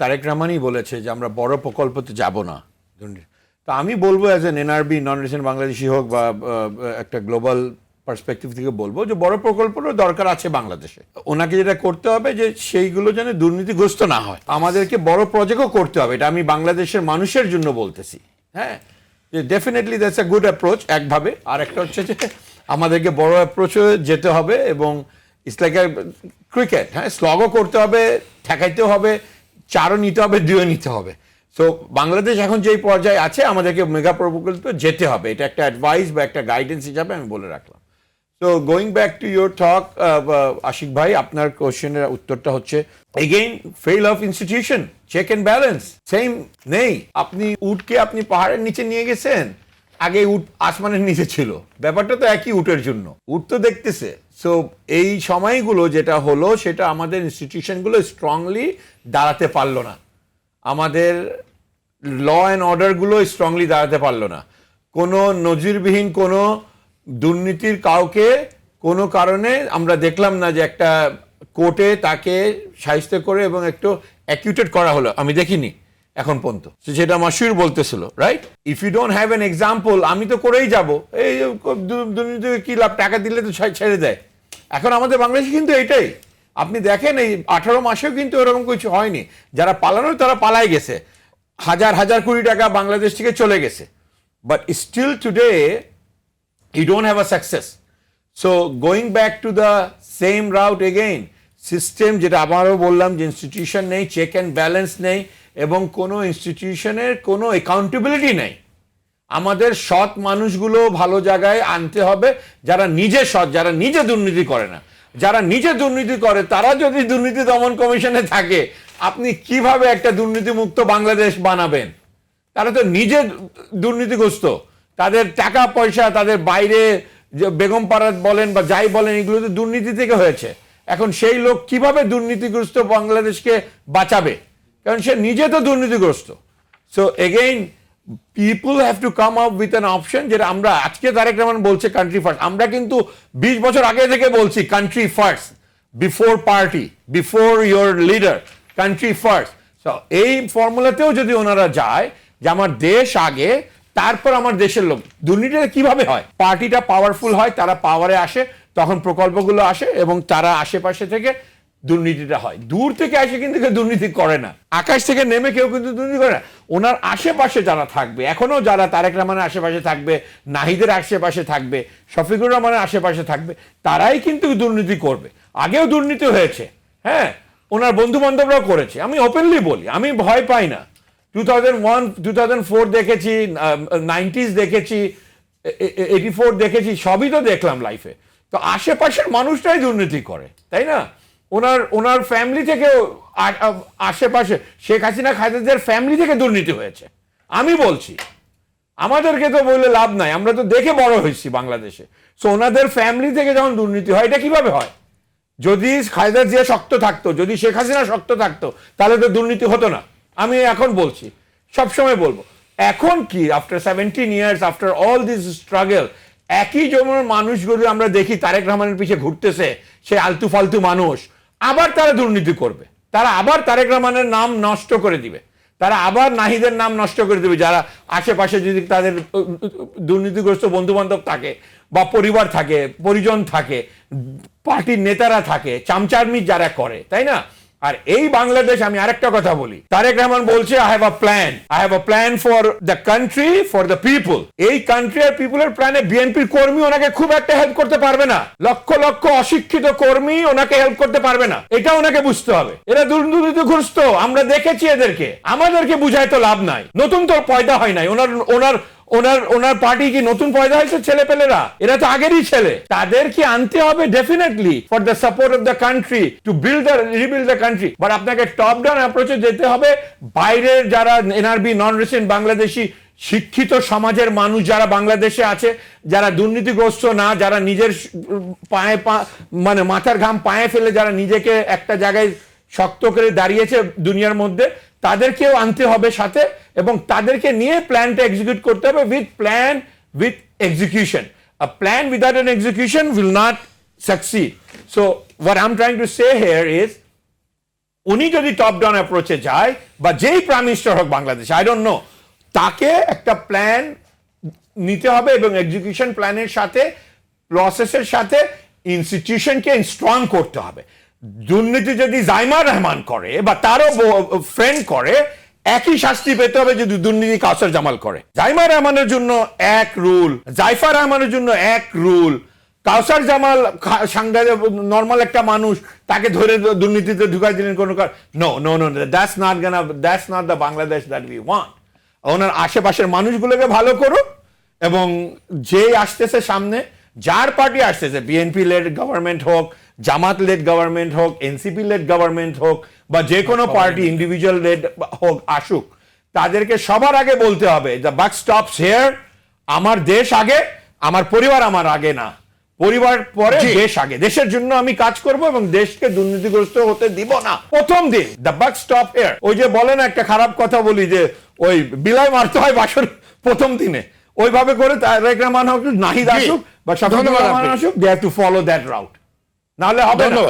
তারেক রহমানই বলেছে যে আমরা বড় প্রকল্পতে যাব না। তো আমি বলবো as an NRB non resident Bangladeshi হোক বা একটা গ্লোবাল পার্সপেক্টিভ থেকে বলবো যে বড় প্রকল্পেরও দরকার আছে বাংলাদেশে। ওনাকে যেটা করতে হবে যে সেইগুলো যেন দুর্নীতিগ্রস্ত না হয়, আমাদেরকে বড় প্রজেক্টও করতে হবে। এটা আমি বাংলাদেশের মানুষের জন্য বলতেছি। হ্যাঁ, যে definitely that's a good approach একভাবে। আর একটা হচ্ছে যে আমাদেরকে বড় অ্যাপ্রোচে যেতে হবে এবং ইটস লাইক ক্রিকেট। হ্যাঁ, স্লগও করতে হবে, ঠেকাইতেও হবে, চারও নিতে হবে, দুইও নিতে হবে। সো বাংলাদেশ এখন যেই পর্যায়ে আছে আমাদেরকে মেগা প্রকল্পে যেতে হবে। এটা একটা অ্যাডভাইস বা একটা গাইডেন্স হিসাবে আমি বলে রাখলাম। So going back to your talk, Ashiq ভাই, আপনার কোশ্চেনের উত্তরটা হচ্ছে again fail of institution, check and balance same নেই। আপনি উটকে আপনি পাহাড়ের নিচে নিয়ে গেছেন, আগে উট আসমানের নিচে ছিল, ব্যাপারটা তো একই উটের জন্য, উট তো দেখতেছে। সো এই সময়গুলো যেটা হলো সেটা আমাদের ইনস্টিটিউশনগুলো স্ট্রংলি দাঁড়াতে পারলো না, আমাদের ল অ্যান্ড অর্ডারগুলো স্ট্রংলি দাঁড়াতে পারলো না। কোনো নজিরবিহীন কোনো দুর্নীতির কাউকে কোনো কারণে আমরা দেখলাম না যে একটা কোর্টে তাকে শায়েস্তা করে এবং একটু অ্যাকিউটেড করা হলো, আমি দেখিনি এখন পর্যন্ত। সেটা মাসুর বলতেছিল, right? If you don't have an example, আমি তো করেই যাব, এই দুর্নীতি কি লাভ, টাকা দিলে তো ছেড়ে দেয়। এখন আমাদের বাংলাদেশে কিন্তু এটাই আপনি দেখেন, এই 18 মাসেও কিন্তু এরকম কিছু হয়নি। যারা পালানোর তারা পালাই গেছে, হাজার হাজার কোটি টাকা বাংলাদেশ থেকে চলে গেছে, but still today you don't have a success. So going back to the same route again, system যেটা আবারও বললাম যে ইনস্টিটিউশন নেই, চেক অ্যান্ড ব্যালেন্স নেই এবং কোনো ইনস্টিটিউশনের কোনো অ্যাকাউন্টেবিলিটি নেই। আমাদের সৎ মানুষগুলো ভালো জায়গায় আনতে হবে, যারা নিজে সৎ, যারা নিজে দুর্নীতি করে না। যারা নিজে দুর্নীতি করে তারা যদি দুর্নীতি দমন কমিশনে থাকে, আপনি কিভাবে একটা দুর্নীতিমুক্ত বাংলাদেশ বানাবেন? তারা তো নিজে দুর্নীতিগ্রস্ত, তাদের টাকা পয়সা, তাদের বাইরে বেগম পাড়া বলেন বা যাই বলেন, এগুলো তো দুর্নীতি থেকে হয়েছে। এখন সেই লোক কিভাবে দুর্নীতিগ্রস্ত বাংলাদেশকে বাঁচাবে? কারণ সে নিজে তো দুর্নীতিগ্রস্ত। So again people have to come up with an option, যেটা আমরা আজকে তারেক রহমান বলছে কান্ট্রি ফার্স্ট, আমরা কিন্তু 20 বছর আগে থেকে বলছি country first, before party, before your leader, country first. So এই ফর্মুলাতেও যদি ওনারা যায় যে আমার দেশ আগে, তারপর আমার দেশের লোক, দুর্নীতিটা কিভাবে হয়? পার্টিটা পাওয়ারফুল হয়, তারা পাওয়ারে আসে, তখন প্রকল্পগুলো আসে এবং তারা আশেপাশে থেকে দুর্নীতিটা হয়। দূর থেকে আসে কিন্তু কেউ দুর্নীতি করে না, আকাশ থেকে নেমে কেউ কিন্তু দুর্নীতি করে না। ওনার আশেপাশে যারা থাকবে, এখনো যারা তারেক রহমানের আশেপাশে থাকবে, নাহিদের আশেপাশে থাকবে, শফিকুর রহমানের আশেপাশে থাকবে, তারাই কিন্তু দুর্নীতি করবে। আগেও দুর্নীতি হয়েছে, হ্যাঁ, ওনার বন্ধু বান্ধবরাও করেছে। আমি ওপেনলি বলি, আমি ভয় পাই না। 2001, 2004 দেখেছি, 90s দেখেছি, 84 দেখেছি, সবই তো দেখলাম লাইফে। তো আশেপাশের মানুষটাই দুর্নীতি করে, তাই না? ওনার ফ্যামিলি থেকেও, আশেপাশে শেখ হাসিনা খালেদার ফ্যামিলি থেকে দুর্নীতি হয়েছে। আমি বলছি, আমাদেরকে তো বললে লাভ নাই, আমরা তো দেখে বড় হয়েছি বাংলাদেশে। সো ওনাদের ফ্যামিলি থেকে যখন দুর্নীতি হয়, এটা কিভাবে হয়? যদি খালেদা জিয়া শক্ত থাকতো, যদি শেখ হাসিনা শক্ত থাকতো, তাহলে তো দুর্নীতি হতো না। আমি এখন বলছি, সবসময় বলবো, এখন কি after 17 years, after all this struggle, একই জনের মানুষগুলো আমরা দেখি তারেক রহমানের পিছিয়ে ঘুরতেছে, সে আলতু ফালতু মানুষ, আবার তারা দুর্নীতি করবে, তারা আবার তারেক রহমানের নাম নষ্ট করে দিবে, তারা আবার নাহিদের নাম নষ্ট করে দেবে। যারা আশেপাশে যদি তাদের দুর্নীতিগ্রস্ত বন্ধু বান্ধব থাকে বা পরিবার থাকে, পরিজন থাকে, পার্টির নেতারা থাকে, চামচারমি যারা করে, তাই না? আর এই বাংলাদেশ, আমি আরেকটা কথা বলি, তারেক রহমান বলছে I have a plan for the country, for the people. এই কান্ট্রি আর পিপলের প্ল্যানে বিএনপির কর্মী ওনাকে খুব একটা হেল্প করতে পারবে না, লক্ষ লক্ষ অশিক্ষিত কর্মী ওনাকে হেল্প করতে পারবে না, এটা ওনাকে বুঝতে হবে। এরা দুর্নীতিগ্রস্ত, আমরা দেখেছি এদেরকে, আমাদেরকে বুঝায় তো লাভ নাই, নতুন তো পয়দা হয় নাই। ওনার পার্টি কি নতুন পয়দা হয়েছে ছেলেপেলেরা? এরা তো আগেরই ছেলে। তাদেরকে আনতে হবে definitely for the support of the country, to rebuild the country. But আপনাকে টপ ডাউন অ্যাপ্রোচে যেতে হবে। বাইরের যারা এনআরবি নন রেসিডেন্ট বাংলাদেশি শিক্ষিত সমাজের মানুষ যারা বাংলাদেশে আছে, যারা দুর্নীতিগ্রস্ত না, যারা নিজের পায়ে মানে মাথার ঘাম পায়ে ফেলে যারা নিজেকে একটা জায়গায় শক্ত করে দাঁড়িয়েছে দুনিয়ার মধ্যে, তাদেরকেও আনতে হবে সাথে এবং তাদেরকে নিয়ে প্ল্যানটা এক্সিকিউট করতে হবে with plan, with execution. A plan without an execution will not succeed. So what I'm trying to say here is, উনি যদি টপ ডাউন অ্যাপ্রোচে যায় বা যেই প্রাইম মিনিস্টার হোক বাংলাদেশ, আই ডোন্ট নো, তাকে একটা প্ল্যান নিতে হবে এবং এক্সিকিউশন প্ল্যানের সাথে, প্রসেসের সাথে ইনস্টিটিউশনকে স্ট্রং করতে হবে। দুর্নীতি যদি জাইমা রহমান করে বা তারও ফ্রেন্ড করে, একই শাস্তি পেতে হবে যদি দুর্নীতি কাউসার জামাল করে। জাইমা রহমানের জন্য এক রুল, জাইফা রহমানের জন্য এক রুল, কাউসার জামাল সাংবাদিক নর্মাল একটা মানুষ, তাকে ধরে দুর্নীতিতে ঢুকাই দিলেন কোনো no no no, that's not the Bangladesh that we want. ওনার আশেপাশের মানুষগুলোকে ভালো করুক, এবং যে আসতেছে সামনে, যার পার্টি আসতেছে, বিএনপি লেড গভর্নমেন্ট হোক, জামাত লেড গভর্নমেন্ট হোক, এনসিপি লেড গভর্নমেন্ট হোক, বা যে কোনো পার্টি ইন্ডিভিজুয়াল লেড হোক, আসুক, তাদেরকে সবার আগে বলতে হবে দ্য বাক স্টপস হিয়ার। আমার দেশ আগে, আমার পরিবার আমার আগে না, পরিবার পরে, দেশ আগে। দেশের জন্য আমি কাজ করব এবং দেশকে দুর্নীতিগ্রস্ত হতে দিব না। প্রথম দিন দ্য বাক স্টপ হিয়ার। ওই যে বলে না, একটা খারাপ কথা বলি যে ওই বিলাই মারতে হয় বাসর প্রথম দিনে, ওইভাবে করে তারেক রহমান হোক, নাহিদ আসুক বা শাফিকুর রহমান আসুক, they have to follow that route, নাহলে হবে না।